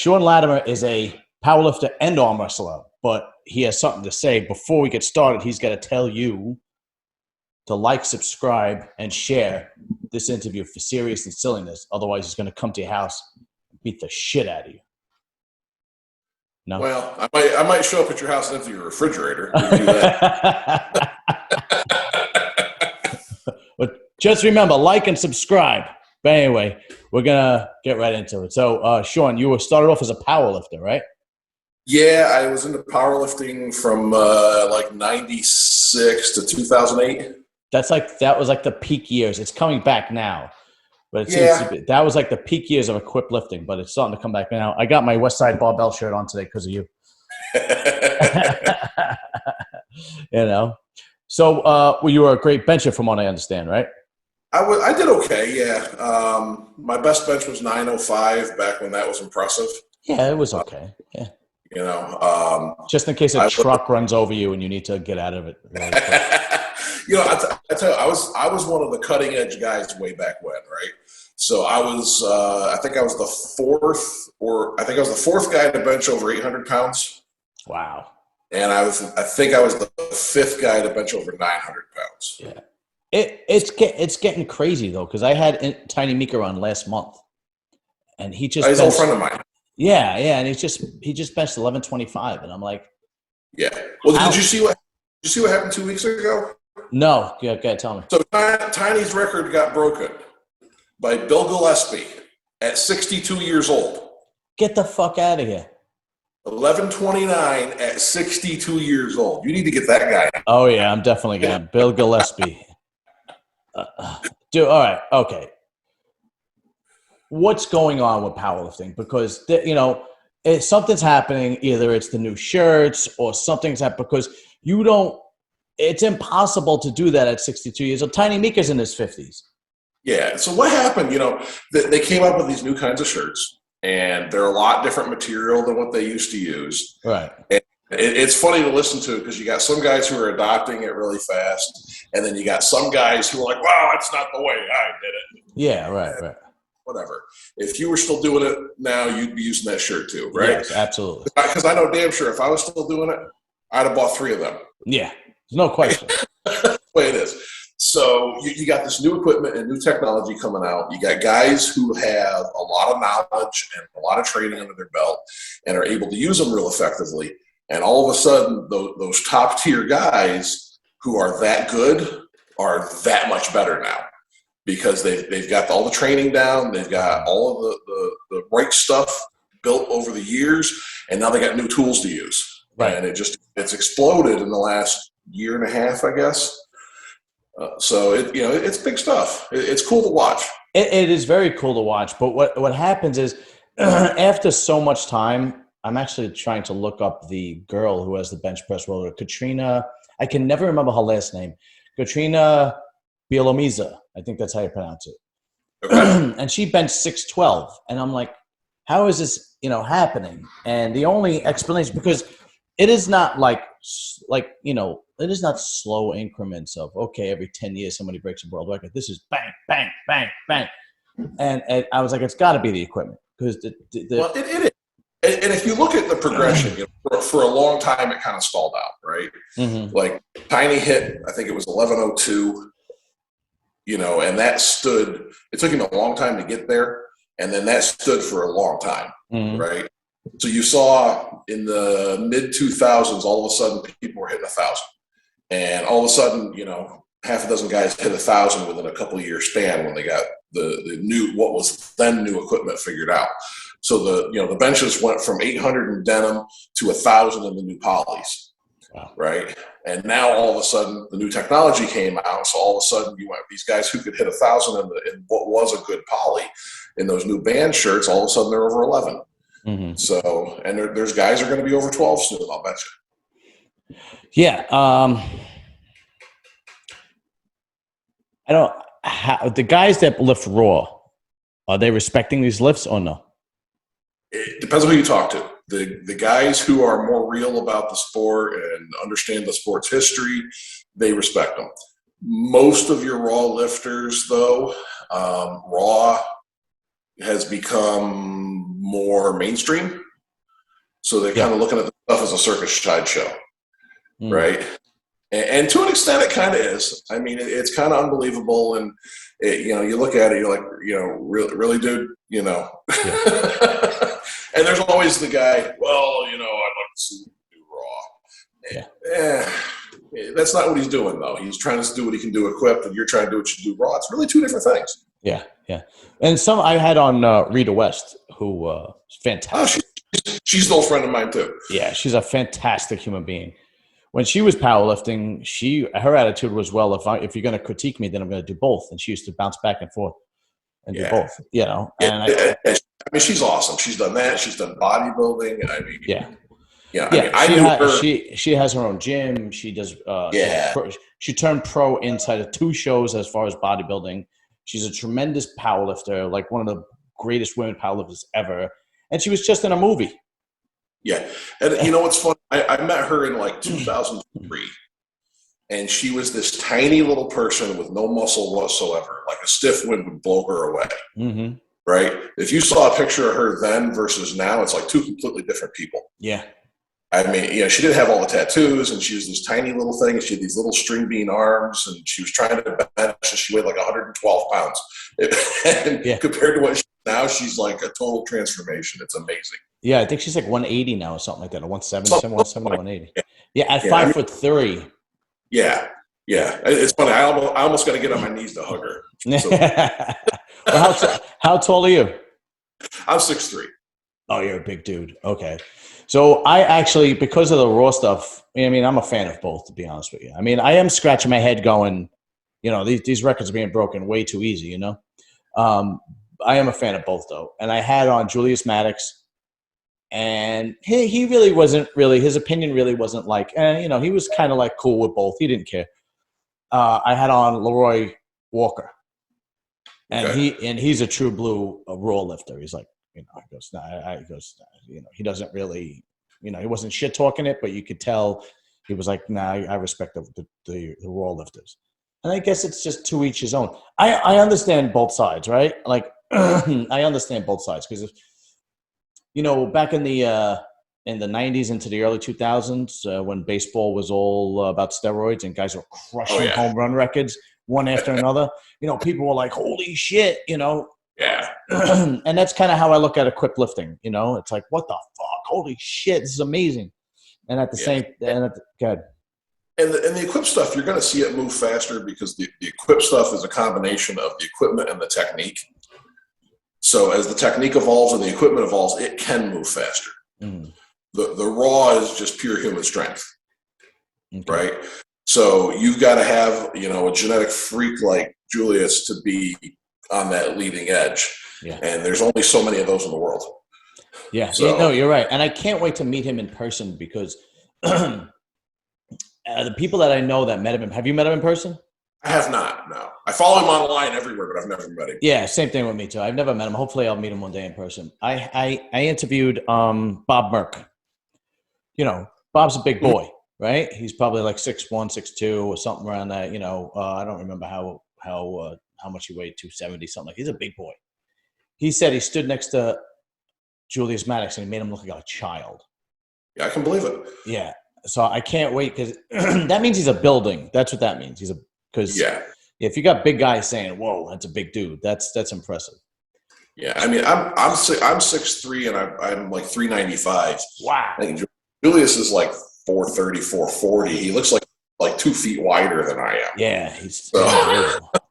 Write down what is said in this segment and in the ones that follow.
Shawn Lattimer is a powerlifter and arm wrestler, but he has something to say. Before we get started, he's got to tell you to like, subscribe, and share this interview for serious and silliness. Otherwise, he's going to come to your house and beat the shit out of you. No? Well, I might show up at your house and empty your refrigerator. We can do that. But just remember, like and subscribe. But anyway, we're going to get right into it. So, Shawn, you were started off as a powerlifter, right? Yeah, I was into powerlifting from like 96 to 2008. That was like the peak years. It's coming back now. But it seems to be, that was like the peak years of equipped lifting, but it's starting to come back now. I got my West Side Barbell shirt on today because of you. You know? So well, you were a great bencher from what I understand, right? I did okay, yeah. My best bench was 905 back when that was impressive. Yeah, it was okay. Yeah. You know, just in case a truck runs over you and you need to get out of it. Really you know, I tell you, I was one of the cutting edge guys way back when, right? So I was, I think I was the fourth guy to bench over 800 pounds. Wow. And I think I was the fifth guy to bench over 900 pounds. Yeah. It's getting crazy though, because I had Tiny Meeker on last month, and he just he's an old friend of mine. Yeah, and he just benched 1125, and I'm like, yeah. Well, did you see what happened 2 weeks ago? No, go ahead, tell me. So Tiny's record got broken by Bill Gillespie at 62 years old. Get the fuck out of here. 1129 at 62 years old. You need to get that guy. Oh yeah, I'm definitely gonna. Bill Gillespie. Dude, all right, okay. What's going on with powerlifting? Because something's happening. Either it's the new shirts or something's happening because you don't. It's impossible to do that at 62 years old. Tiny Meeker's in his 50s. Yeah. So what happened? They came up with these new kinds of shirts, and they're a lot different material than what they used to use. Right. And it's funny to listen to because you got some guys who are adopting it really fast, and then you got some guys who are like, "Wow, that's not the way I did it." Yeah. Right. Whatever. If you were still doing it now, you'd be using that shirt too, right? Yes, absolutely. Because I know damn sure if I was still doing it, I'd have bought 3 of them. Yeah, there's no question. That's the way it is. So you got this new equipment and new technology coming out. You got guys who have a lot of knowledge and a lot of training under their belt and are able to use them real effectively. And all of a sudden, those top tier guys who are that good are that much better now. Because they've got all the training down, they've got all of the right stuff built over the years, and now they got new tools to use. Right. And it's exploded in the last year and a half, I guess. So it's big stuff. It's cool to watch. It is very cool to watch. But what happens is after so much time, I'm actually trying to look up the girl who has the bench press roller, Katrina. I can never remember her last name. Katrina Bielomisa. I think that's how you pronounce it. Okay. And she benched 612. And I'm like, how is this, happening? And the only explanation, because it is not it is not slow increments of, okay, every 10 years somebody breaks a world record. This is bang, bang, bang, bang. And I was like, it's got to be the equipment. Because well, it is. And if you look at the progression, for a long time, it kind of stalled out, right? Mm-hmm. Like Tiny hit, I think it was 1102. And that stood, it took him a long time to get there. And then that stood for a long time, right? So you saw in the mid 2000s, all of a sudden people were hitting 1,000. And all of a sudden, half a dozen guys hit 1,000 within a couple of year span when they got the new, what was then new equipment figured out. So the benches went from 800 in denim to 1,000 in the new polys. Wow. Right. And now all of a sudden the new technology came out. So all of a sudden you went these guys who could hit 1,000 in what was a good poly in those new band shirts. All of a sudden they're over 11. Mm-hmm. So, and there's guys who are going to be over 12 soon. I'll bet you. Yeah. The guys that lift raw, are they respecting these lifts or no? It depends on who you talk to. The guys who are more real about the sport and understand the sport's history, they respect them. Most of your raw lifters, though, raw has become more mainstream. So they're kind of looking at the stuff as a circus sideshow, right? And to an extent, it kind of is. I mean, it's kind of unbelievable. And, you look at it, you're like, really, dude, Yeah. And there's always the guy, well, I'd like to see you do Raw. Yeah. That's not what he's doing, though. He's trying to do what he can do equipped, and you're trying to do what you do Raw. It's really two different things. Yeah, yeah. And I had on Rita West, who is fantastic. Oh, she's an old friend of mine, too. Yeah, she's a fantastic human being. When she was powerlifting, her attitude was, well, if you're going to critique me, then I'm going to do both. And she used to bounce back and forth and do both, And I mean, she's awesome. She's done that. She's done bodybuilding. I mean, she has her own gym. She does. She turned pro inside of 2 shows as far as bodybuilding. She's a tremendous powerlifter, like one of the greatest women powerlifters ever. And she was just in a movie. Yeah. And you know what's funny? I met her in like 2003. And she was this tiny little person with no muscle whatsoever. Like a stiff wind would blow her away. Mm-hmm. Right? If you saw a picture of her then versus now, it's like 2 completely different people. Yeah. I mean, she didn't have all the tattoos, and she was this tiny little thing, and she had these little string bean arms, and she was trying to bench, and she weighed like 112 pounds. And compared to what now, she's like a total transformation. It's amazing. Yeah, I think she's like 180 now or something like that, or 170, 180. Yeah, at 5'3". Yeah, yeah. It's funny. I almost got to get on my knees to hug her. So. Well, how tall are you? I'm 6'3". Oh, you're a big dude. Okay. So I actually, because of the Raw stuff, I mean, I'm a fan of both, to be honest with you. I mean, I am scratching my head going, these records are being broken way too easy, I am a fan of both, though. And I had on Julius Maddox, and he really wasn't his opinion really wasn't like, he was kind of like cool with both. He didn't care. I had on Leroy Walker, and he's a true blue Raw lifter. He's like, he doesn't really, he wasn't shit talking it, but you could tell he was like, nah, I respect the Raw lifters. And I guess it's just to each his own. I understand both sides, right? Like, I understand both sides because, back in the 90s into the early 2000s, when baseball was all about steroids and guys were crushing home run records one after another, people were like, holy shit, Yeah. And that's kind of how I look at equipped lifting. It's like, what the fuck? Holy shit, this is amazing. And at the same, good. And the equipped stuff, you're going to see it move faster because the equipped stuff is a combination of the equipment and the technique. So as the technique evolves and the equipment evolves, it can move faster. Mm. The Raw is just pure human strength, right? So you've got to have, a genetic freak like Julius to be on that leading edge. Yeah. And there's only so many of those in the world. Yeah. So, no, you're right. And I can't wait to meet him in person because the people that I know that met him, have you met him in person? I have not, no. I follow him online everywhere, but I've never met him. Yeah, same thing with me too. I've never met him. Hopefully I'll meet him one day in person. I interviewed Bob Merck. Bob's a big boy, right? He's probably like 6'1", 6'2", or something around that. I don't remember how much he weighed, 270, something like that. He's a big boy. He said he stood next to Julius Maddox and he made him look like a child. Yeah, I can believe it. Yeah. So I can't wait because that means he's a building. That's what that means. Because if you got big guys saying, "Whoa, that's a big dude," that's impressive. Yeah, I mean, I'm 6'3" and I'm like 395. Wow. I think Julius is like 430, 440. He looks like 2 feet wider than I am. Yeah, he's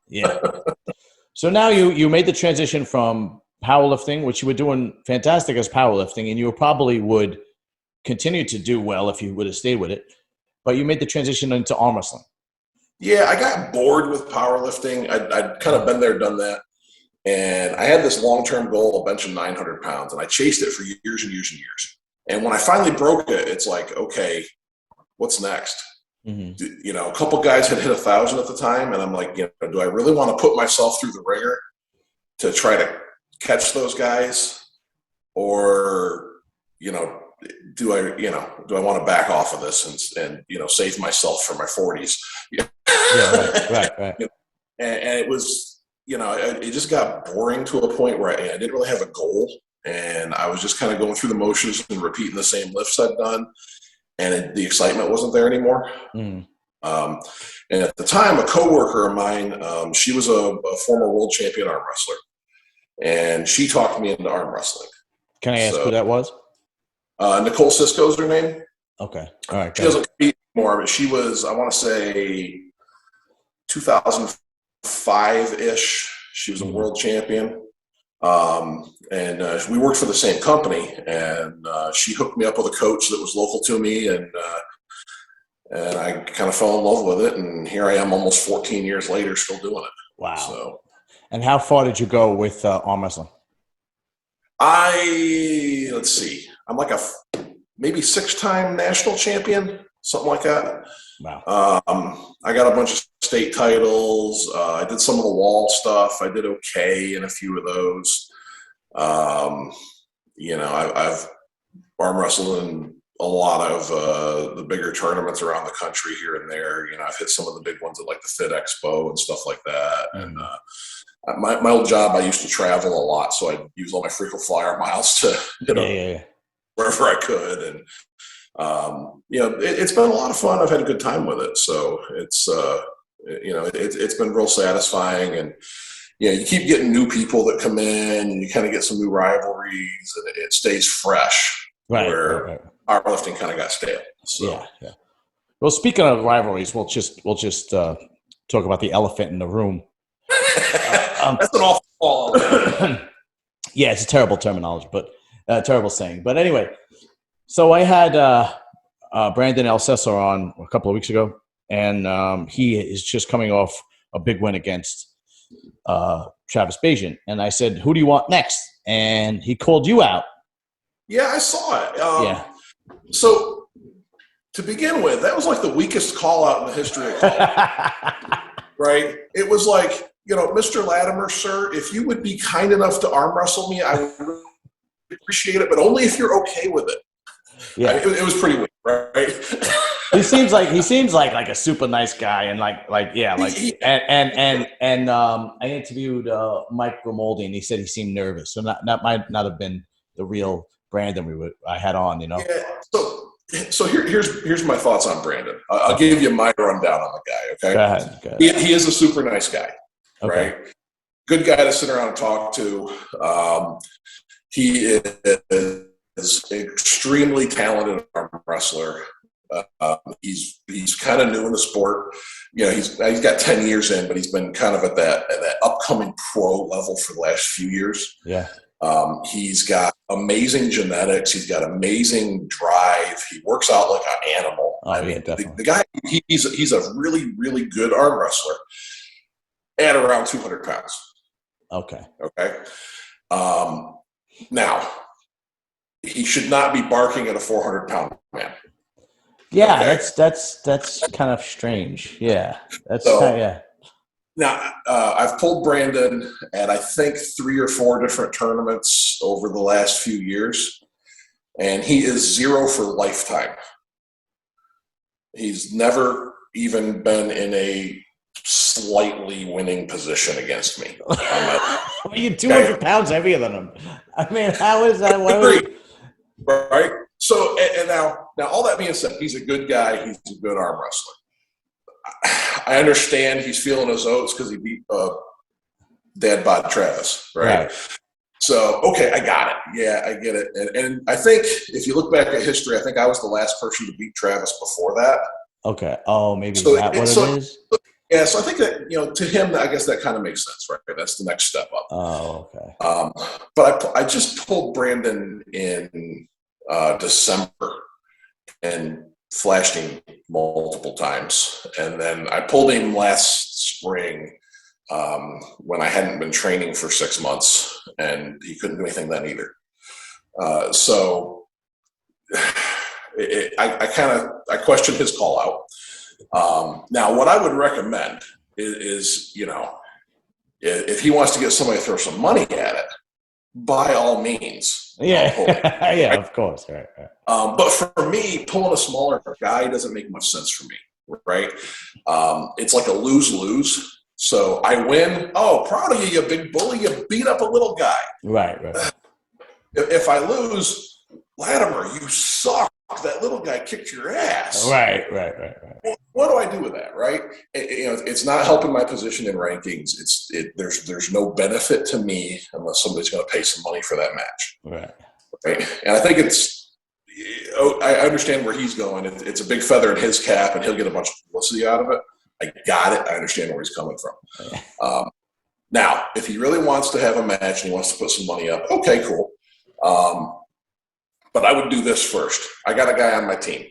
yeah. So now you made the transition from powerlifting, which you were doing fantastic as powerlifting, and you probably would continue to do well if you would have stayed with it. But you made the transition into arm wrestling. Yeah, I got bored with powerlifting. I'd kind of been there, done that. And I had this long-term goal of benching 900 pounds, and I chased it for years and years and years. And when I finally broke it, it's like, okay, what's next? Mm-hmm. A couple guys had hit 1,000 at the time, and I'm like, do I really want to put myself through the ringer to try to catch those guys? Or, do I want to back off of this and save myself for my 40s? Yeah, right. And it was it just got boring to a point where I didn't really have a goal, and I was just kind of going through the motions and repeating the same lifts I'd done, and the excitement wasn't there anymore. And at the time, a coworker of mine, she was a former world champion arm wrestler, and she talked me into arm wrestling. Can I ask who that was? Nicole Sisko's her name. Okay. All right. She doesn't compete anymore, but she was, I want to say, 2005-ish. She was a world champion. And we worked for the same company, and she hooked me up with a coach that was local to me, and I kind of fell in love with it, and here I am almost 14 years later still doing it. Wow. So, and how far did you go with arm wrestling? let's see, I'm like maybe 6-time national champion, something like that. Wow. I got a bunch of state titles. I did some of the wall stuff. I did okay in a few of those. I've arm wrestled in a lot of the bigger tournaments around the country here and there. I've hit some of the big ones at like the Fit Expo and stuff like that. And my old job, I used to travel a lot, so I'd use all my frequent flyer miles to wherever I could. And it's been a lot of fun. I've had a good time with it. So it's it's been real satisfying, and you keep getting new people that come in, and you kind of get some new rivalries, and it stays fresh. Right. Powerlifting kind of got stale. So. Yeah. Well, speaking of rivalries, we'll just talk about the elephant in the room. That's an awful fall. Yeah, it's a terrible terminology, but terrible saying. But anyway, so I had Brandon Ellsessor on a couple of weeks ago, and he is just coming off a big win against Travis Bajan. And I said, who do you want next? And he called you out. Yeah, I saw it. So to begin with, that was like the weakest call out in the history of call. Right? It was like, Mr. Lattimer, sir, if you would be kind enough to arm wrestle me, I would really appreciate it, but only if you're okay with it. Yeah, it was pretty weak, right? He seems like a super nice guy, and I interviewed Mike Grimaldi, and he said he seemed nervous, so that might not have been the real Brandon I had on, Yeah. So here's my thoughts on Brandon. I'll give you my rundown on the guy. Okay. Go ahead. He is a super nice guy, right? Good guy to sit around and talk to. He is extremely talented arm wrestler. He's kind of new in the sport. He's got 10 years in, but he's been kind of at that upcoming pro level for the last few years. Yeah. He's got amazing genetics. He's got amazing drive. He works out like an animal. Definitely. The guy, he's a really, really good arm wrestler at around 200 pounds. Okay. Now, he should not be barking at a 400-pound man. Yeah, that's kind of strange. Yeah, Now, I've pulled Brandon at I think 3 or 4 different tournaments over the last few years, and he is 0 for lifetime. He's never even been in a slightly winning position against me. You're 200 pounds heavier than him. I mean, how is that? Right? So, and now all that being said, he's a good guy. He's a good arm wrestler. I understand he's feeling his oats because he beat Dad Bod Travis, right? So, okay, I got it. Yeah, I get it. And I think if you look back at history, I think I was the last person to beat Travis before that. Okay. Oh, maybe what it is? Yeah, so I think that, to him, I guess that kind of makes sense, right? That's the next step up. Oh, okay. But I just pulled Brandon in December and flashed him multiple times. And then I pulled him last spring when I hadn't been training for 6 months, and he couldn't do anything then either. So I questioned his call out. Now, what I would recommend is if he wants to get somebody to throw some money at it, by all means. Yeah, yeah, of course. Right. But for me, pulling a smaller guy doesn't make much sense for me, right? It's like a lose-lose. So I win. Oh, proud of you, you big bully. You beat up a little guy. Right. If I lose, Lattimer, you suck. That little guy kicked your ass. Right. What do I do with that, right? It's not helping my position in rankings. There's no benefit to me unless somebody's going to pay some money for that match. Right? And I think I understand where he's going. It's a big feather in his cap, and he'll get a bunch of publicity out of it. I got it. I understand where he's coming from. Now, if he really wants to have a match and he wants to put some money up, okay, cool. But I would do this first. I got a guy on my team,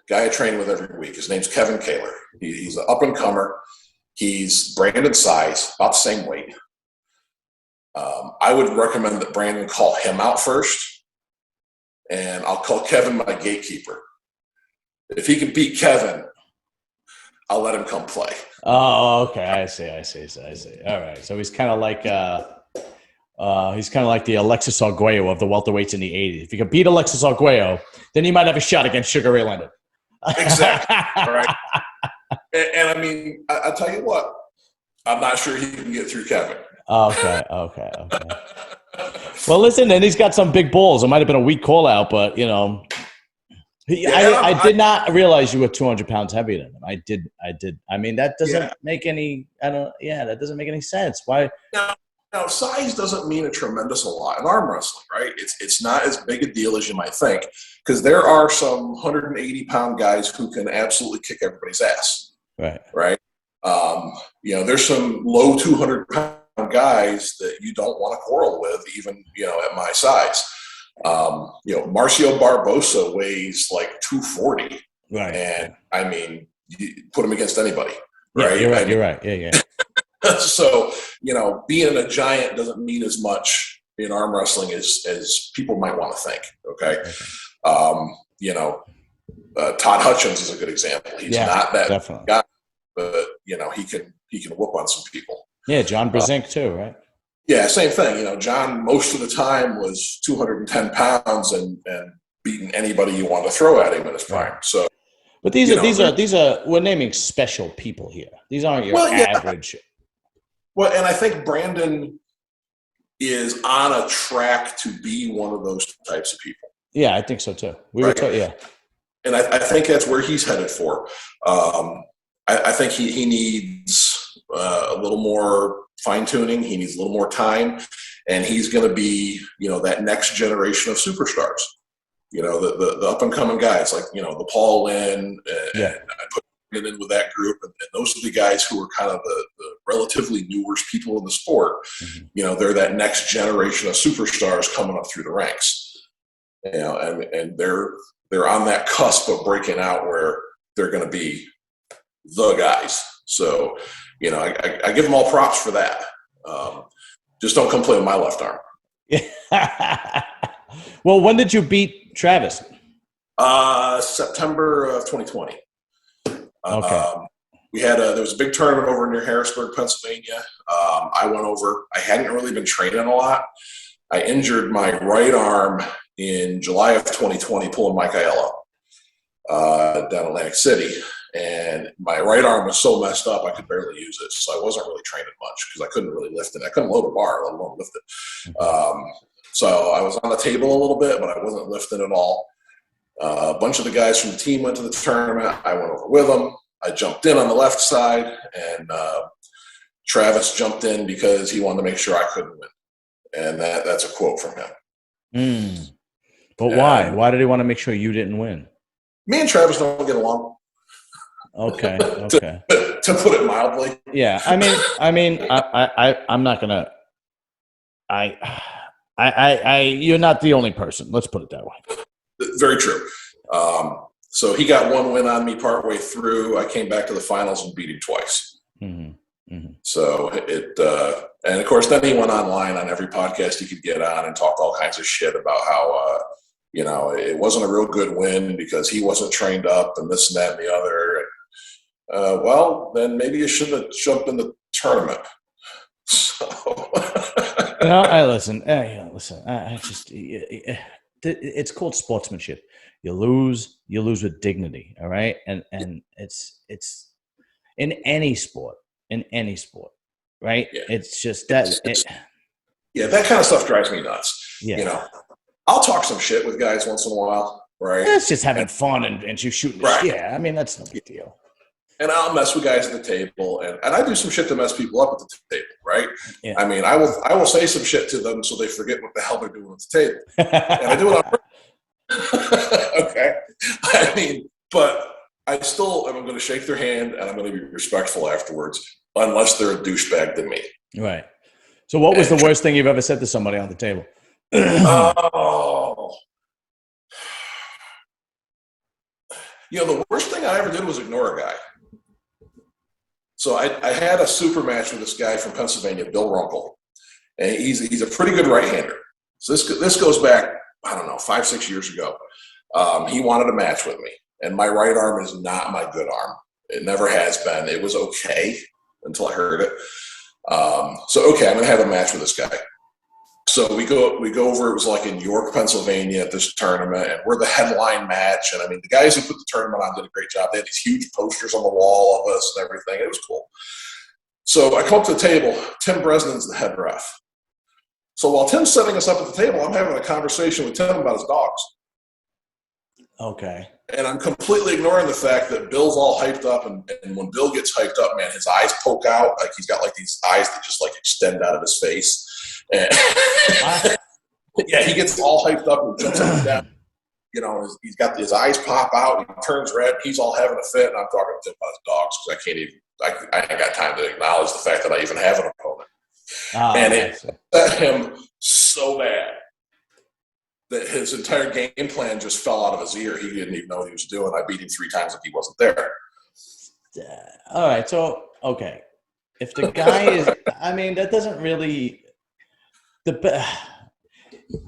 guy I train with every week. His name's Kevin Kaler. He's an up-and-comer. He's Brandon's size, about the same weight. I would recommend that Brandon call him out first, and I'll call Kevin my gatekeeper. If he can beat Kevin, I'll let him come play. Oh, okay. I see. All right. So he's kind of like the Alexis Arguello of the welterweights in the 80s. If you can beat Alexis Arguello, then you might have a shot against Sugar Ray Leonard. Exactly. Right. And I mean, I'll tell you what, I'm not sure he can get through Kevin. Okay. Well, listen, and he's got some big balls. It might have been a weak call out, but I did not realize you were 200 pounds heavier than him. I did. I mean, that doesn't make any. That doesn't make any sense. Why? Now, size doesn't mean a tremendous lot in arm wrestling, right? It's not as big a deal as you might think, because there are some 180-pound guys who can absolutely kick everybody's ass. Right. There's some low 200-pound guys that you don't want to quarrel with, even at my size. Marcio Barbosa weighs like 240, right? And I mean, you put him against anybody, right? Yeah, you're right. Yeah. So, being a giant doesn't mean as much in arm wrestling as people might want to think. Okay. Todd Hutchins is a good example. He's not that definitely guy, but he can whoop on some people. Yeah, John Brzenk too, right? Yeah, same thing. John most of the time was 210 pounds and beating anybody you want to throw at him in his prime. So, but these are we're naming special people here. These aren't your average. Well, and I think Brandon is on a track to be one of those types of people. Yeah, I think so too. And I think that's where he's headed for. I think he needs a little more fine-tuning. He needs a little more time. And he's going to be, that next generation of superstars. The up-and-coming guys like, the Paul Lynn. And I put him in with that group. And those are the guys who are kind of the relatively newer people in the sport. Mm-hmm. They're that next generation of superstars coming up through the ranks. And they're on that cusp of breaking out where they're going to be the guys. So, I give them all props for that. Just don't come play with my left arm. Well, when did you beat Travis? September of 2020. Okay. There was a big tournament over near Harrisburg, Pennsylvania. I went over. I hadn't really been training a lot. I injured my right arm in July of 2020 pulling Mike Aiello down Atlantic City. And my right arm was so messed up I could barely use it. So I wasn't really training much because I couldn't really lift it. I couldn't load a bar, let alone lift it. So I was on the table a little bit, but I wasn't lifting at all. A bunch of the guys from the team went to the tournament. I went over with them. I jumped in on the left side, and Travis jumped in because he wanted to make sure I couldn't win. And that's a quote from him. But why? Why did he want to make sure you didn't win? Me and Travis don't get along. Okay. To put it mildly. Yeah. I'm not gonna. You're not the only person. Let's put it that way. Very true. So he got one win on me partway through. I came back to the finals and beat him twice. Mm-hmm. Mm-hmm. So and of course, then he went online on every podcast he could get on and talked all kinds of shit about how, it wasn't a real good win because he wasn't trained up and this and that and the other. Well, then maybe you shouldn't have jumped in the tournament. So. Listen. I just it's called sportsmanship. You lose with dignity. All right, and it's in any sport. in any sport, right? Yeah. It's just that. Yeah, that kind of stuff drives me nuts. Yeah. You know, I'll talk some shit with guys once in a while, right? It's just having fun and you shooting the shit. Yeah, I mean, that's no big deal. And I'll mess with guys at the table, and I do some shit to mess people up at the table, right? Yeah. I mean, I will say some shit to them so they forget what the hell they're doing at the table. And I do it on purpose. Okay. I mean, but I still am going to shake their hand and I'm going to be respectful afterwards, unless they're a douchebag to me. Right. So what was the worst thing you've ever said to somebody on the table? Oh. You know, the worst thing I ever did was ignore a guy. So I had a super match with this guy from Pennsylvania, Bill Runkle, and he's a pretty good right-hander. So this goes back, I don't know, 5-6 years ago. He wanted a match with me, and my right arm is not my good arm. It never has been. It was okay until I heard it. So okay, I'm gonna have a match with this guy. So we go over. It was like in York, Pennsylvania, at this tournament, and we're the headline match. And I mean, the guys who put the tournament on did a great job. They had these huge posters on the wall of us and everything. It was cool. So I come up to the table. Tim Bresnan's the head ref. So while Tim's setting us up at the table, I'm having a conversation with Tim about his dogs. Okay. And I'm completely ignoring the fact that Bill's all hyped up, and when Bill gets hyped up, man, his eyes poke out. Like he's got like these eyes that just like extend out of his face. And yeah, he gets all hyped up and jumps up and down. You know, he's got his eyes pop out. He turns red. He's all having a fit, and I'm talking to him about his dogs because I can't even. I ain't got time to acknowledge the fact that I even have an opponent. And it upset him so bad that his entire game plan just fell out of his ear. He didn't even know what he was doing. I beat him 3 times if he wasn't there. All right. So, okay. If the guy is, I mean, that doesn't really,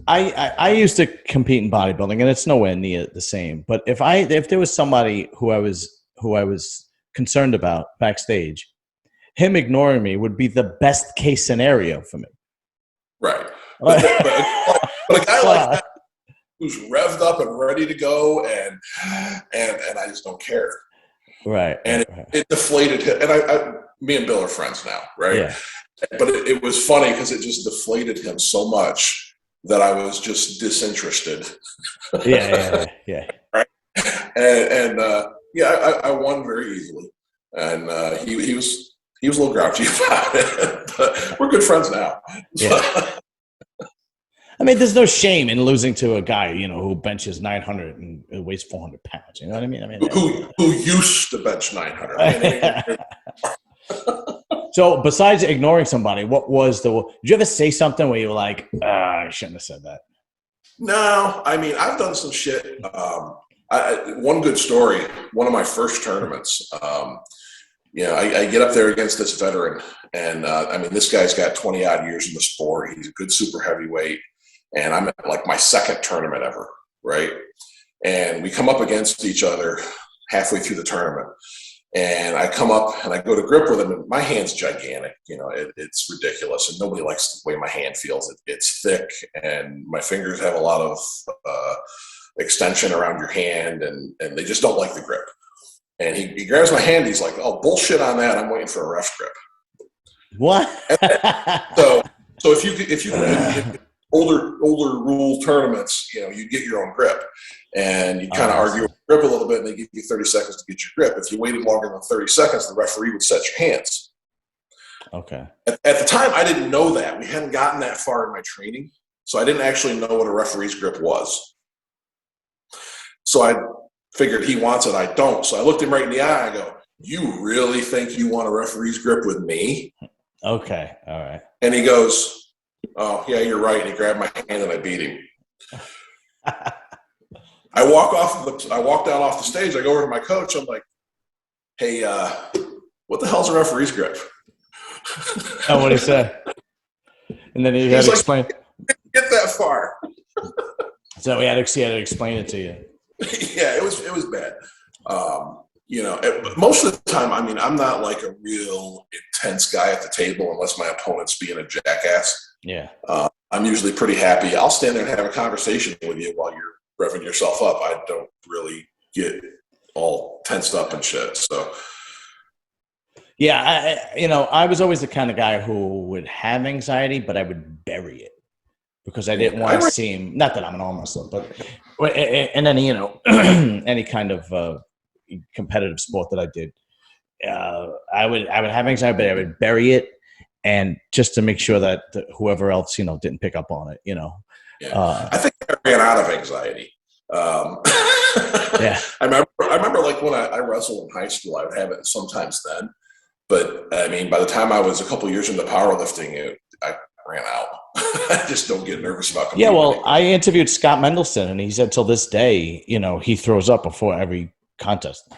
I used to compete in bodybuilding, and it's nowhere near the same. But if there was somebody who I was concerned about backstage, him ignoring me would be the best case scenario for me. Right. But a guy like that who's revved up and ready to go, and I just don't care. Right. And it deflated him. And me and Bill are friends now, right? Yeah. But it was funny because it just deflated him so much that I was just disinterested. Yeah. Right. And I won very easily, and he was a little grouchy about it, but we're good friends now. Yeah. I mean, there's no shame in losing to a guy, you know, who benches 900 and weighs 400 pounds. You know what I mean? Who used to bench 900. So besides ignoring somebody, did you ever say something where you were like, I shouldn't have said that? No, I mean, I've done some shit. One good story, one of my first tournaments, I get up there against this veteran, and I mean, this guy's got 20 odd years in the sport. He's a good super heavyweight, and I'm at like my second tournament ever, right? And we come up against each other halfway through the tournament, and I come up and I go to grip with him, and my hand's gigantic. You know, it's ridiculous, and nobody likes the way my hand feels. It's thick, and my fingers have a lot of extension around your hand, and they just don't like the grip. And he grabs my hand. He's like, "Oh, bullshit on that. I'm waiting for a ref grip." What? so if you older rule tournaments, you know, you get your own grip, and you kind of argue with grip a little bit, and they give you 30 seconds to get your grip. If you waited longer than 30 seconds, the referee would set your hands. Okay. At the time, I didn't know that. We hadn't gotten that far in my training, so I didn't actually know what a referee's grip was. So I figured he wants it, I don't. So I looked him right in the eye. I go, "You really think you want a referee's grip with me?" Okay, all right. And he goes, "Oh, yeah, you're right." And he grabbed my hand and I beat him. I walked out off the stage. I go over to my coach. I'm like, "Hey, what the hell's a referee's grip?" Oh, what did he say? And then he had to explain. Get that far. So he had to explain it to you. Yeah, it was bad. Most of the time, I mean, I'm not like a real intense guy at the table unless my opponent's being a jackass. Yeah. I'm usually pretty happy. I'll stand there and have a conversation with you while you're revving yourself up. I don't really get all tensed up and shit. So. Yeah, I was always the kind of guy who would have anxiety, but I would bury it because I didn't want to seem, not that I'm an arm wrestler, but in any, any kind of competitive sport that I did, I would have anxiety, but I would bury it, and just to make sure that whoever else, didn't pick up on it, Yeah. I think I ran out of anxiety. Yeah. I remember like when I wrestled in high school, I would have it sometimes then. But I mean, by the time I was a couple years into powerlifting, I ran out. I just don't get nervous about competing. Yeah, well, I interviewed Scott Mendelson, and he said till this day, he throws up before every contest.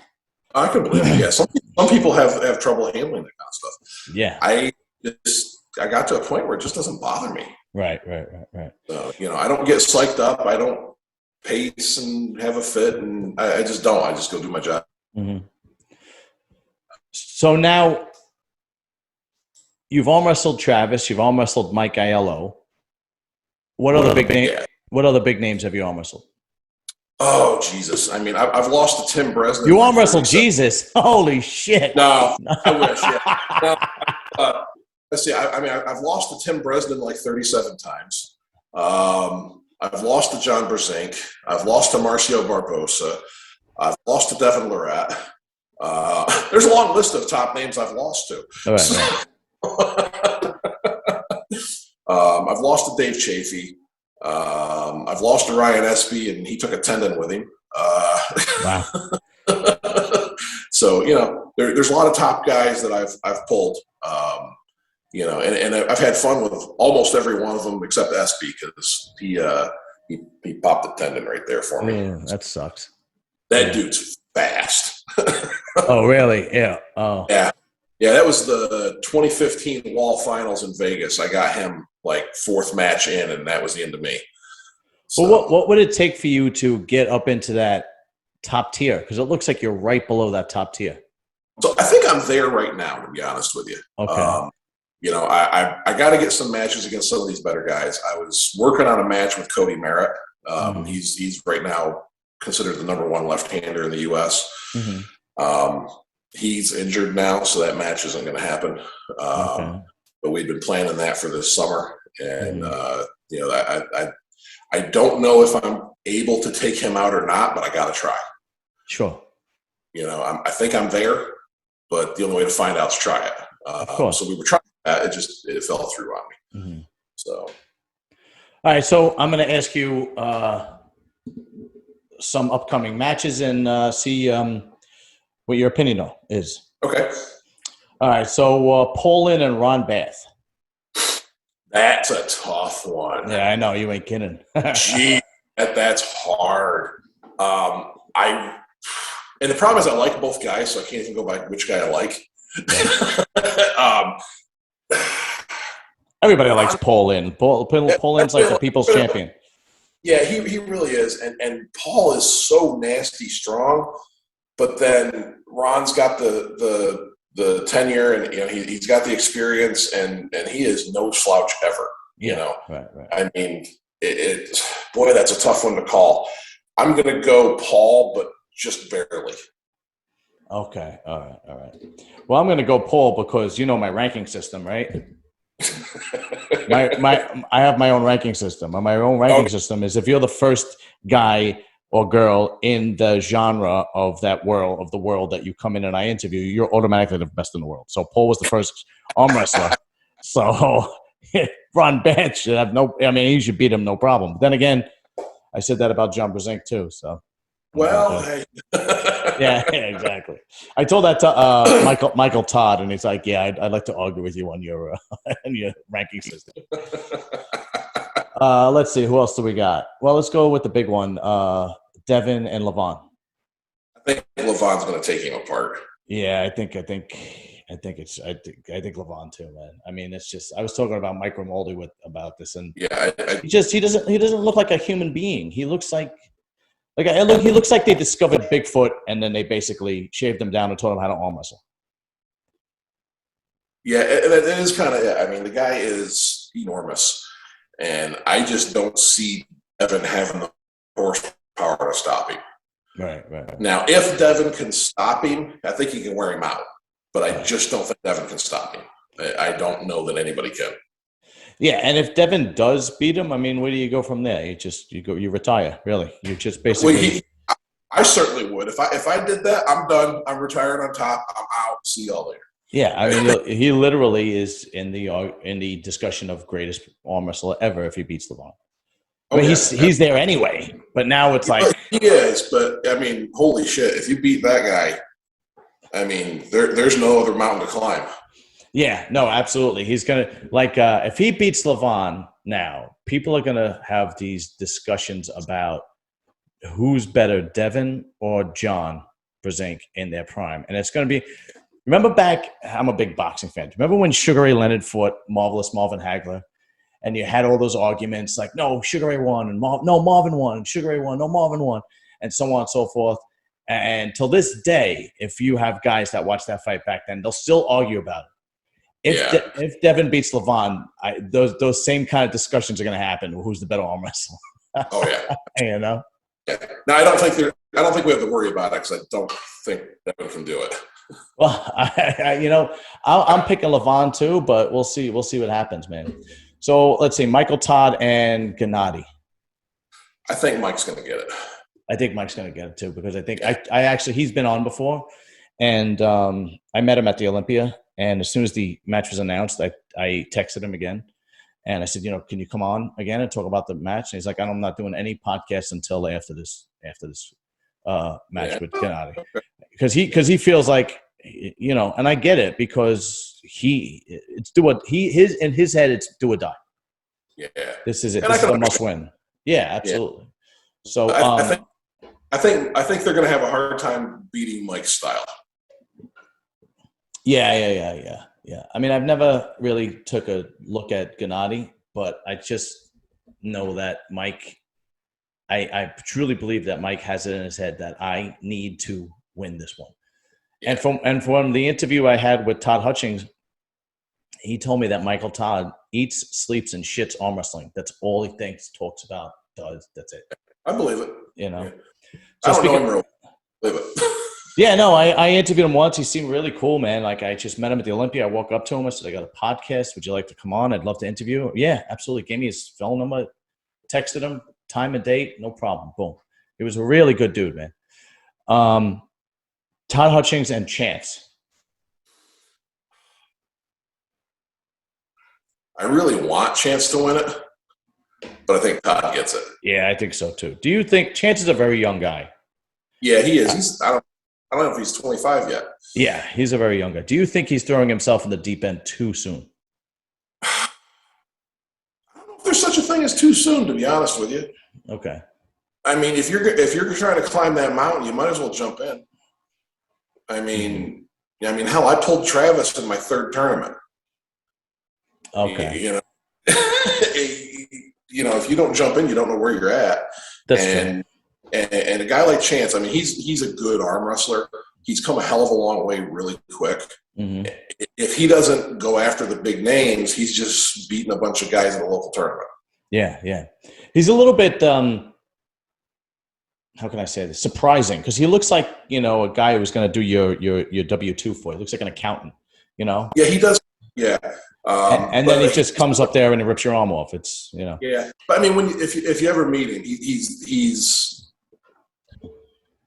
I can believe it. Yeah, some people have trouble handling that kind of stuff. Yeah, I got to a point where it just doesn't bother me. Right. So, I don't get psyched up. I don't pace and have a fit, and I just don't. I just go do my job. Mm-hmm. So now you've arm wrestled Travis, you've arm wrestled Mike Aiello. What other big names have you arm wrestled? Oh, Jesus. I mean, I've lost to Tim Bresnan. You arm wrestled Jesus. Holy shit. No, I wish. Yeah. No, let's see. I've lost to Tim Bresnan like 37 times. I've lost to John Brzenk. I've lost to Marcio Barbosa. I've lost to Devin Lorette. There's a long list of top names I've lost to. All right. I've lost to Dave Chafee. I've lost to Ryan Espy, and he took a tendon with him. Wow. So there's a lot of top guys that I've pulled. And I've had fun with almost every one of them except Espy, because he popped a tendon right there for me. Yeah, that sucks. That dude's fast. Oh, really? Yeah. Oh. Yeah, that was the 2015 Wall Finals in Vegas. I got him like fourth match in, and that was the end of me. So, well, what would it take for you to get up into that top tier? Because it looks like you're right below that top tier. So I think I'm there right now, to be honest with you. Okay. I got to get some matches against some of these better guys. I was working on a match with Cody Merritt. He's right now considered the number one left-hander in the U.S. Mm-hmm. He's injured now, so that match isn't going to happen. Okay. But we've been planning that for this summer, and I don't know if I'm able to take him out or not, but I got to try. Sure. I think I'm there, but the only way to find out is try it. Of course. So we were trying that. It fell through on me. Mm-hmm. So. All right. So I'm going to ask you some upcoming matches and see what your opinion is. Okay. All right. So Poland and Ron Bath. That's a tough one. Yeah, I know. You ain't kidding. Gee, that's hard. And the problem is I like both guys, so I can't even go by which guy I like. Everybody likes Poland. Poland's like the people's champion. Yeah, he really is. And Paul is so nasty strong, but then Ron's got the tenure, and he's got the experience, and he is no slouch ever. Right. I mean, boy, that's a tough one to call. I'm going to go Paul, but just barely. Okay. All right. Well, I'm going to go Paul because my ranking system, right? I have my own ranking system. And my own ranking system is if you're the first guy or girl in the genre of the world that you come in and I interview, you're automatically the best in the world. So Paul was the first arm wrestler. So Ron Bath should have he should beat him, no problem. But then again, I said that about John Brzenk too. So, yeah, exactly. I told that to Michael Todd, and he's like, "Yeah, I'd like to argue with you on your ranking system." Let's see, who else do we got? Well, let's go with the big one, Devin and Levon. I think Levon's going to take him apart. Yeah, I think Levon too, man. I mean, it's just I was talking about Mike Romoldi about this, and he doesn't look like a human being. He looks like he looks like they discovered Bigfoot and then they basically shaved him down and taught him how to arm wrestle. Yeah, it is kind of. I mean, the guy is enormous, and I just don't see Devin having the horsepower to stop him. Right. Now, if Devin can stop him, I think he can wear him out. but I just don't think Devin can stop him. I don't know that anybody can. Yeah, and if Devin does beat him, I mean, where do you go from there? You retire, really. You just basically. I certainly would. If I did that, I'm done. I'm retired on top. I'm out. See y'all later. Yeah, I mean, he literally is in the discussion of greatest arm wrestler ever if he beats Levon. I mean, he's there anyway, but now it's like he is. But I mean, holy shit! If you beat that guy, I mean, there's no other mountain to climb. Yeah, no, absolutely. He's gonna if he beats Levon now, people are gonna have these discussions about who's better, Devin or John Brzenk in their prime, and it's gonna be. Remember back, I'm a big boxing fan. Remember when Sugar Ray Leonard fought Marvelous Marvin Hagler? And you had all those arguments like, no, Sugar Ray won, and Marvin won, Sugar Ray won, no, Marvin won, and so on and so forth. And till this day, if you have guys that watch that fight back then, they'll still argue about it. If Devin beats Levon, those same kind of discussions are going to happen. Who's the better arm wrestler? Oh, yeah. You know? Yeah. No, I don't think we have to worry about it because I don't think Devin can do it. Well, I'm picking Levon too, but we'll see. We'll see what happens, man. So let's see, Michael Todd and Gennady. I think Mike's going to get it. I think Mike's going to get it too because I think I actually he's been on before, and I met him at the Olympia, and as soon as the match was announced, I texted him again, and I said, can you come on again and talk about the match? And he's like, I'm not doing any podcasts until after this match with Gennady. Because he feels like, and I get it because in his head it's do or die. Yeah, this is it. This is a must win. Yeah, absolutely. Yeah. So I think they're going to have a hard time beating Mike's style. Yeah. I mean, I've never really took a look at Gennady, but I just know that Mike. I truly believe that Mike has it in his head that I need to win this one. Yeah. And from the interview I had with Todd Hutchings, he told me that Michael Todd eats, sleeps, and shits arm wrestling. That's all he thinks, talks about, does. That's it. I believe it. Yeah. So I don't know him real. Believe it. Yeah, no, I interviewed him once. He seemed really cool, man. Like, I just met him at the Olympia. I walked up to him. I said, I got a podcast. Would you like to come on? I'd love to interview. Yeah, absolutely. Gave me his phone number. Texted him. Time and date. No problem. Boom. He was a really good dude, man. Todd Hutchings and Chance. I really want Chance to win it, but I think Todd gets it. Yeah, I think so too. Do you think Chance is a very young guy? Yeah, he is. I don't know if he's 25 yet. Yeah, he's a very young guy. Do you think he's throwing himself in the deep end too soon? I don't know if there's such a thing as too soon, to be honest with you. Okay. I mean, if you're trying to climb that mountain, you might as well jump in. I mean, hell, I pulled Travis in my third tournament. Okay. If you don't jump in, you don't know where you're at. That's true. And a guy like Chance, I mean, he's a good arm wrestler. He's come a hell of a long way really quick. Mm-hmm. If he doesn't go after the big names, he's just beating a bunch of guys in a local tournament. Yeah. He's a little bit, how can I say this? Surprising, because he looks like, a guy who's going to do your W-2 for you. He looks like an accountant, Yeah, he does. Yeah. And then he just comes up there and he rips your arm off. It's, Yeah. But I mean, if you ever meet him, he's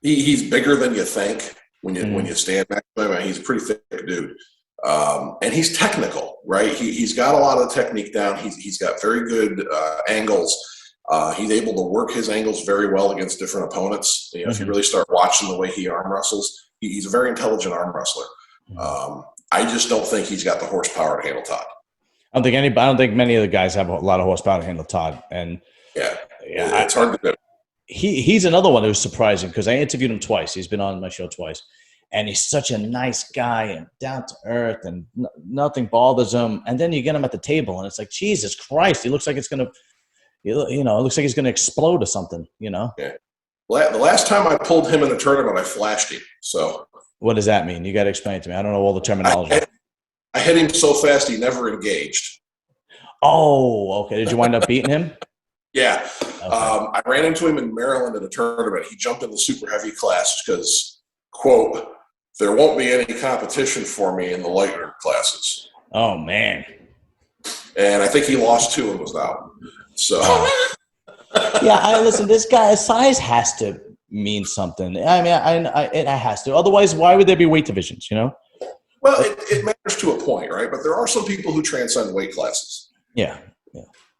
bigger than you think when you stand next to him. I mean, he's a pretty thick dude. And he's technical, right? He's got a lot of the technique down. He's got very good angles. He's able to work his angles very well against different opponents. If you really start watching the way he arm wrestles, he's a very intelligent arm wrestler. I just don't think he's got the horsepower to handle Todd. I don't think many of the guys have a lot of horsepower to handle Todd. And it's hard to do. He's another one who's surprising because I interviewed him twice. He's been on my show twice. And he's such a nice guy and down to earth and nothing bothers him. And then you get him at the table and it's like, Jesus Christ, he looks like it's going to, it looks like he's going to explode or something, Yeah. Well, the last time I pulled him in a tournament, I flashed him. So what does that mean? You got to explain it to me. I don't know all the terminology. I hit him so fast he never engaged. Oh, okay. Did you wind up beating him? Yeah. Okay. I ran into him in Maryland at a tournament. He jumped in the super heavy class because, quote, there won't be any competition for me in the lighter classes. Oh, man. And I think he lost 2 and was out. So, yeah, listen, this guy, size has to mean something. I mean, it has to. Otherwise, why would there be weight divisions, you know? Well, it matters to a point, right? But there are some people who transcend weight classes. Yeah.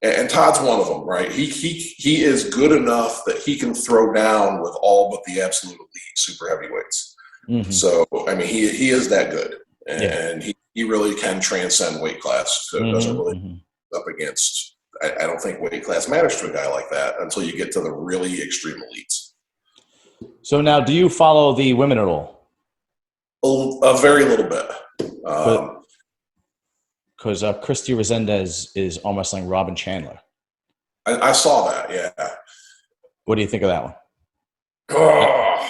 And Todd's one of them, right? He is good enough that he can throw down with all but the absolute elite super heavyweights. Mm-hmm. So, I mean, he is that good. And he really can transcend weight class. So it doesn't really up against, I don't think weight class matters to a guy like that until you get to the really extreme elites. So now, do you follow the women at all? A very little bit. Because Christy Resendez is arm wrestling Robin Chandler. I saw that, yeah. What do you think of that one?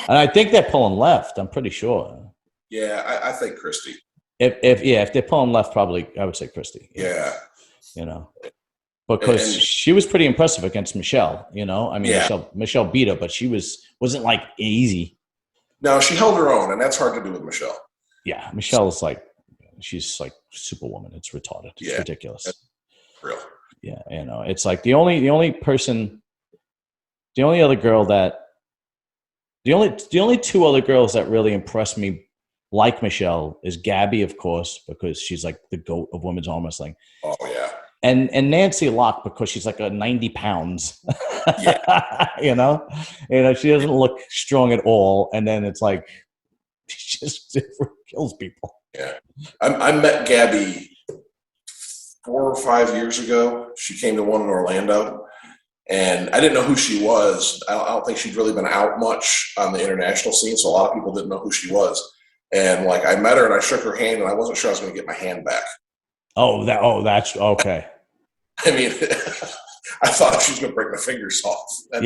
And I think they're pulling left. I'm pretty sure. Yeah, I think Christy. If they're pulling left, probably I would say Christy. Yeah. You know, because she was pretty impressive against Michelle. You know, I mean, Michelle beat her, but she wasn't like easy. No, she held her own, and that's hard to do with Michelle. Yeah, Michelle's like, she's like Superwoman. It's retarded. It's ridiculous. Real. Yeah, you know, it's like the only two other girls that really impressed me like Michelle is Gabby, of course, because she's like the GOAT of women's arm wrestling. Oh yeah. And Nancy Locke, because she's like a 90 pounds. Yeah. you know, she doesn't look strong at all. And then it's like, she just kills people. Yeah. I met Gabby 4 or 5 years ago. She came to one in Orlando, and I didn't know who she was. I don't think she'd really been out much on the international scene, so a lot of people didn't know who she was. And like, I met her and I shook her hand, and I wasn't sure I was going to get my hand back. That's okay. I mean, I thought she was going to break my fingers off. And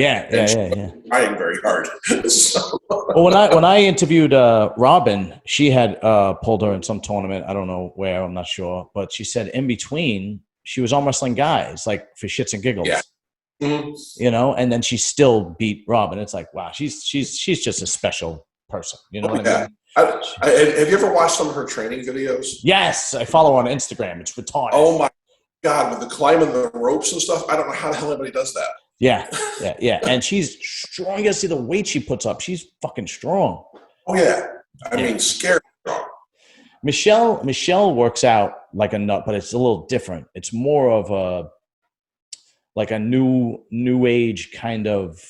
trying very hard. So. Well, when I interviewed Robin, she had pulled her in some tournament. I don't know where. I'm not sure, but she said in between she was arm wrestling guys like for shits and giggles. Yeah. Mm-hmm. You know, and then she still beat Robin. It's like, wow, she's just a special person. You know what I mean? Have you ever watched some of her training videos? Yes, I follow her on Instagram. It's retarded. Oh my God, with the climbing the ropes and stuff, I don't know how the hell anybody does that. Yeah. And she's strong. You gotta see the weight she puts up. She's fucking strong. Oh yeah. I mean, scary strong. Michelle works out like a nut, but it's a little different. It's more of a new age kind of,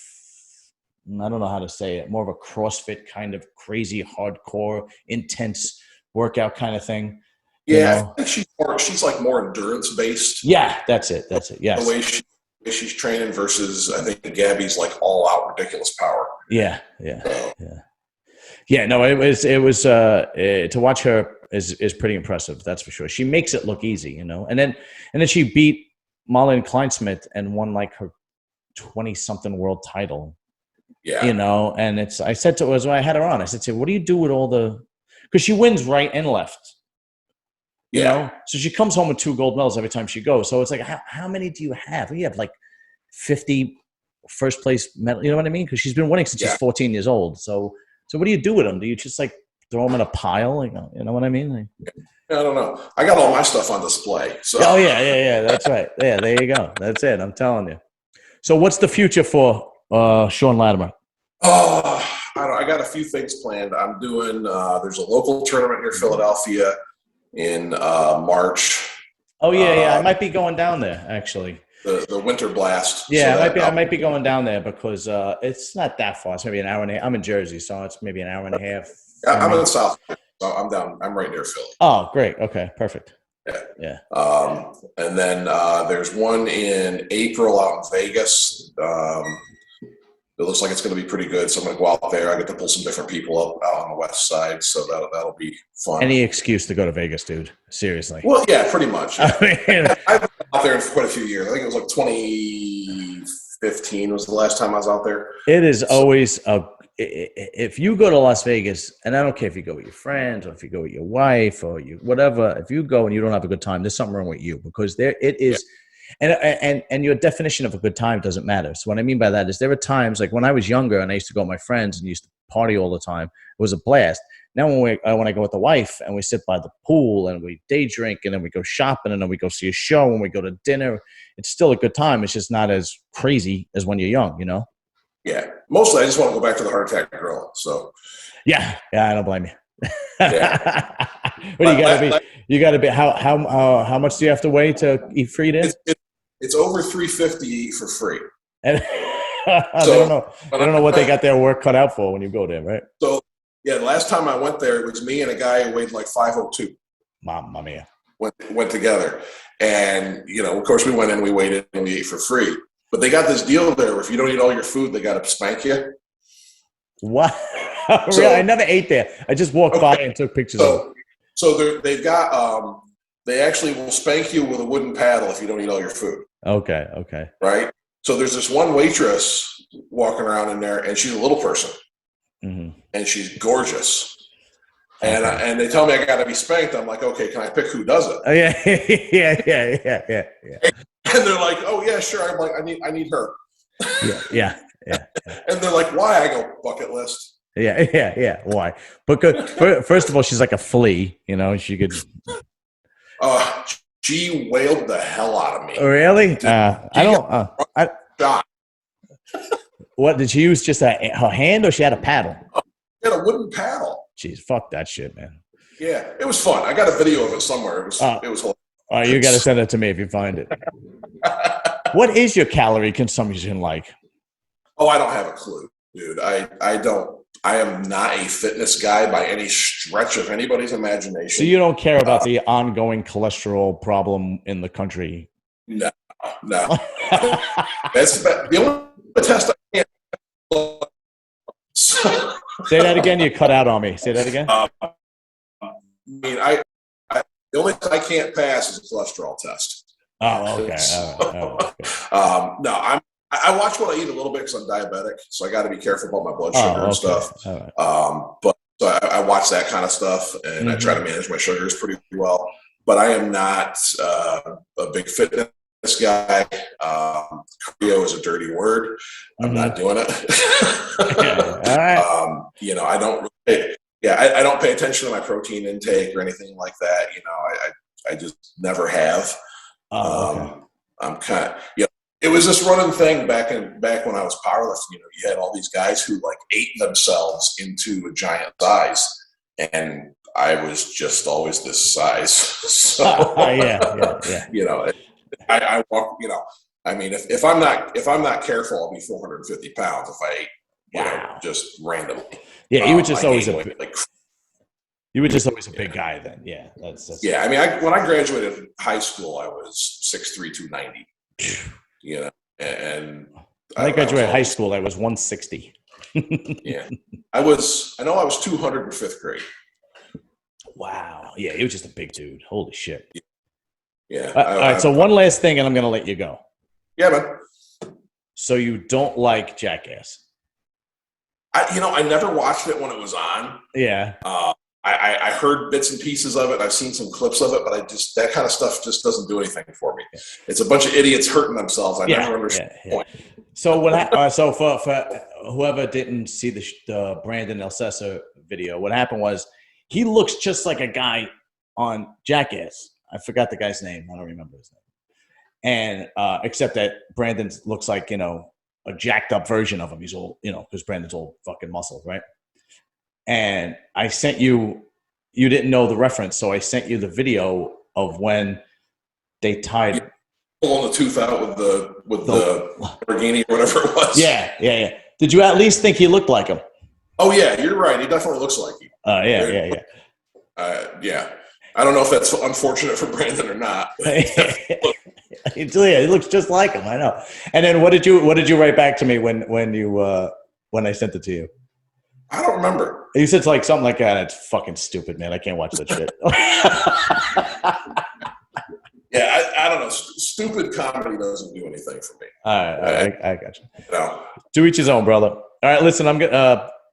I don't know how to say it, more of a CrossFit kind of crazy, hardcore, intense workout kind of thing. Yeah, I think she's like more endurance based. Yeah, that's it. Yes. The way she's training versus I think Gabby's like all out ridiculous power. Yeah. No, it was to watch her is pretty impressive. That's for sure. She makes it look easy, you know. And then she beat Marlene Kleinsmith and won like her 20-something world title. Yeah. You know, and I said to her as I had her on, I said to her, what do you do with all because she wins right and left. You know, so she comes home with 2 gold medals every time she goes. So it's like, how many do you have? You have like 50 first place medals. You know what I mean? Because she's been winning since she's 14 years old. So what do you do with them? Do you just like throw them in a pile? You know what I mean? I don't know. I got all my stuff on display. So. Oh yeah. That's right. Yeah, there you go. That's it. I'm telling you. So what's the future for Shawn Lattimer? Oh, I got a few things planned. I'm doing. There's a local tournament near Philadelphia in March. Oh yeah. I might be going down there actually. The Winter Blast. Yeah, so I might be going down there because it's not that far. It's maybe an hour and a half. I'm in Jersey, so it's maybe an hour and a half. I'm in the South, so I'm down. I'm right near Philly. Oh, great. Okay, perfect. Yeah. And then there's one in April out in Vegas. It looks like it's going to be pretty good. So I'm going to go out there. I get to pull some different people up out on the west side. So that'll be fun. Any excuse to go to Vegas, dude. Seriously. Well, yeah, pretty much. Yeah. I mean, I've been out there for quite a few years. I think it was like 2015 was the last time I was out there. It is always if you go to Las Vegas, and I don't care if you go with your friends or if you go with your wife or whatever, if you go and you don't have a good time, there's something wrong with you because it is. Yeah. And your definition of a good time doesn't matter. So what I mean by that is there are times like when I was younger and I used to go with my friends and used to party all the time. It was a blast. Now when I go with the wife and we sit by the pool and we day drink and then we go shopping and then we go see a show and we go to dinner, it's still a good time. It's just not as crazy as when you're young, you know? Yeah. Mostly I just want to go back to the heart attack grill. So yeah, I don't blame you. Yeah. But you gotta be how much do you have to weigh to eat free there? It's over 350 for free. And they don't know what they got their work cut out for when you go there, right? So yeah, the last time I went there, it was me and a guy who weighed like 502. Mamma mia. Went together. And, of course we went in, we waited, and we ate for free. But they got this deal there where if you don't eat all your food, they got to spank you. What? I never ate there. I just walked by and took pictures of it. So they've got, they actually will spank you with a wooden paddle if you don't eat all your food. Okay. Right? So there's this one waitress walking around in there, and she's a little person. Mm-hmm. And she's gorgeous. And they tell me I got to be spanked. I'm like, okay, can I pick who does it? Oh, yeah. And they're like, oh, yeah, sure. I'm like, I need her. Yeah. And they're like, why? I go, bucket list. Yeah. Why? Because first of all, she's like a flea. She could. She wailed the hell out of me. Really? What did she use? Just her hand, or she had a paddle? She had a wooden paddle. Jeez, fuck that shit, man. Yeah, it was fun. I got a video of it somewhere. It was hilarious. Oh, you got to send it to me if you find it. What is your calorie consumption like? Oh, I don't have a clue, dude. I don't. I am not a fitness guy by any stretch of anybody's imagination. So you don't care about the ongoing cholesterol problem in the country? No. That's the only test I can't. Say that again. You cut out on me. Say that again. The only thing I can't pass is a cholesterol test. Oh, okay. No, I watch what I eat a little bit because I'm diabetic, so I got to be careful about my blood sugar and stuff. Right. But so I watch that kind of stuff, and I try to manage my sugars pretty well. But I am not a big fitness guy. Cardio is a dirty word. I'm not doing it. All right. I don't really. Yeah, I don't pay attention to my protein intake or anything like that. I just never have. I'm kind of, it was this running thing back when I was powerlifting. You had all these guys who like ate themselves into a giant size, and I was just always this size. So yeah. I walk. If I'm not careful, I'll be 450 pounds if I ate. Just randomly. Yeah, you were just always a big guy then. Yeah, that's yeah. When I graduated high school, I was 6'3", 290. And when I graduated high school, I was 160. Yeah, I know I was 200 in fifth grade. Wow. Yeah, he was just a big dude. Holy shit. Yeah. All right. So one last thing, and I'm going to let you go. Yeah, man. So you don't like Jackass? I never watched it when it was on. Yeah. I heard bits and pieces of it. I've seen some clips of it, but that kind of stuff just doesn't do anything for me. It's a bunch of idiots hurting themselves. I never understood the point. So so for whoever didn't see the Brandon Ellsessor video, what happened was he looks just like a guy on Jackass. I forgot the guy's name. I don't remember his name. And except that Brandon looks like, a jacked up version of him. He's all, because Brandon's all fucking muscle, right? And I sent you didn't know the reference, so I sent you the video of when they tied pulling the tooth out with the Lamborghini or whatever it was. Yeah. Did you at least think he looked like him? Oh yeah, you're right. He definitely looks like him. Yeah. Yeah. I don't know if that's unfortunate for Brandon or not. It looks just like him. I know. And then what did you write back to me when I sent it to you? I don't remember. You said like something like that. It's fucking stupid, man. I can't watch that shit. Yeah, I don't know. Stupid comedy doesn't do anything for me. All right. I got you. No. To each his own, brother. All right, listen.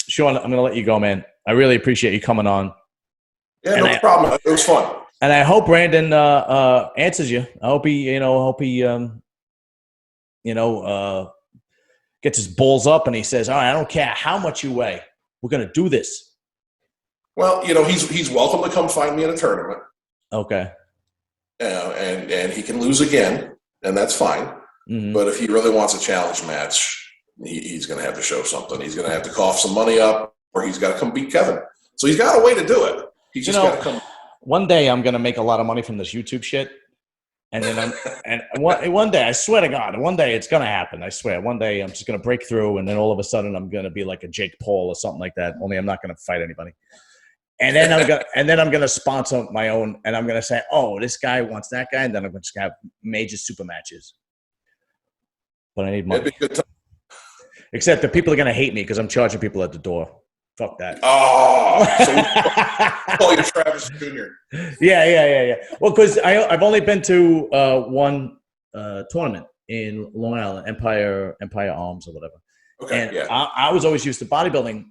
Shawn, I'm gonna let you go, man. I really appreciate you coming on. Yeah, no problem. It was fun. And I hope Brandon answers you. I hope he gets his balls up and he says, "All right, I don't care how much you weigh. We're gonna do this." Well, he's welcome to come find me in a tournament. Okay. And he can lose again, and that's fine. Mm-hmm. But if he really wants a challenge match, he's going to have to show something. He's going to have to cough some money up, or he's got to come beat Kevin. So he's got a way to do it. He's just got to come. One day I'm going to make a lot of money from this YouTube shit. And then one day, I swear to God, one day it's going to happen. I swear. One day I'm just going to break through, and then all of a sudden I'm going to be like a Jake Paul or something like that. Only I'm not going to fight anybody. And then I'm going to sponsor my own, and I'm going to say, oh, this guy wants that guy, and then I'm just going to have major super matches. But I need money. It'd be good time. Except that people are going to hate me because I'm charging people at the door. Fuck that. Oh, so call you Travis Jr. Yeah. Well, because I've only been to one tournament in Long Island, Empire Arms or whatever. Okay, and I was always used to bodybuilding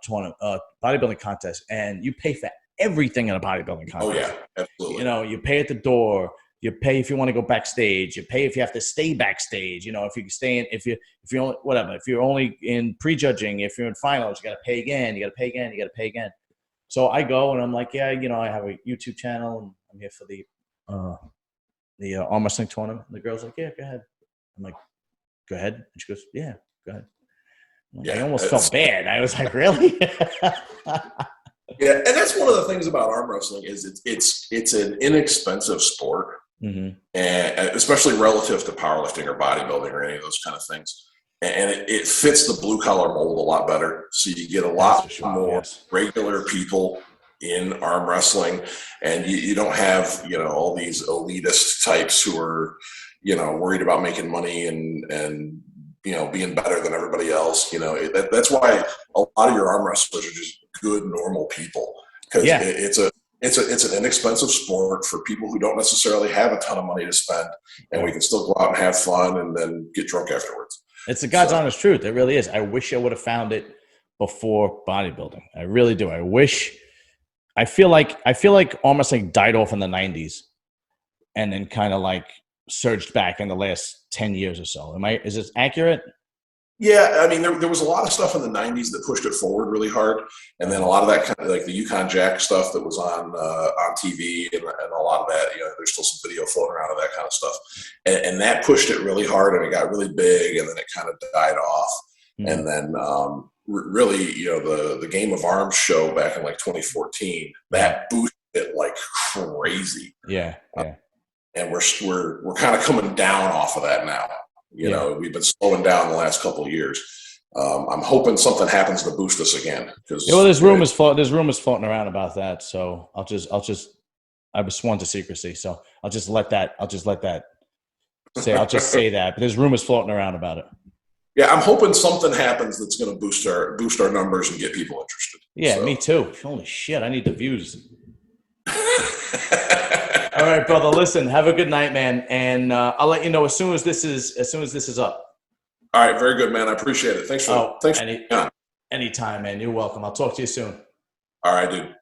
tournament, bodybuilding contest, and you pay for everything in a bodybuilding contest. Oh yeah, absolutely. You pay at the door. You pay if you want to go backstage. You pay if you have to stay backstage. If you stay in, if you're only, whatever. If you're only in prejudging, if you're in finals, you got to pay again. You got to pay again. You got to pay again. So I go and I'm like, yeah, I have a YouTube channel and I'm here for the arm wrestling tournament. And the girl's like, yeah, go ahead. I'm like, go ahead. And she goes, yeah, go ahead. I almost felt bad. I was like, really? Yeah, and that's one of the things about arm wrestling is it's an inexpensive sport. Mm-hmm. And especially relative to powerlifting or bodybuilding or any of those kind of things. And it fits the blue collar mold a lot better. So you get a lot more regular people in arm wrestling, and you don't have, all these elitist types who are, worried about making money and being better than everybody else. That's why a lot of your arm wrestlers are just good, normal people, because it's an inexpensive sport for people who don't necessarily have a ton of money to spend, and we can still go out and have fun and then get drunk afterwards. It's the God's honest truth. It really is. I wish I would have found it before bodybuilding. I really do. I feel like arm wrestling died off in the 90s and then kind of like surged back in the last 10 years or so. Is this accurate? Yeah, I mean, there was a lot of stuff in the 90s that pushed it forward really hard. And then a lot of that kind of like the Yukon Jack stuff that was on TV and a lot of that, there's still some video floating around of that kind of stuff. And that pushed it really hard and it got really big and then it kind of died off. Mm-hmm. And then really, the Game of Arms show back in like 2014, that boosted it like crazy. Yeah. And we're kind of coming down off of that now. We've been slowing down the last couple of years. I'm hoping something happens to boost us again. There's rumors floating around about that. So I was sworn to secrecy. So I'll just let that say. I'll just say that. But there's rumors floating around about it. Yeah, I'm hoping something happens that's going to boost our numbers and get people interested. Yeah, me too. Holy shit, I need the views. All right, brother. Listen, have a good night, man, and I'll let you know as soon as this is up. All right, very good, man. I appreciate it. Thanks for anytime, man. You're welcome. I'll talk to you soon. All right, dude.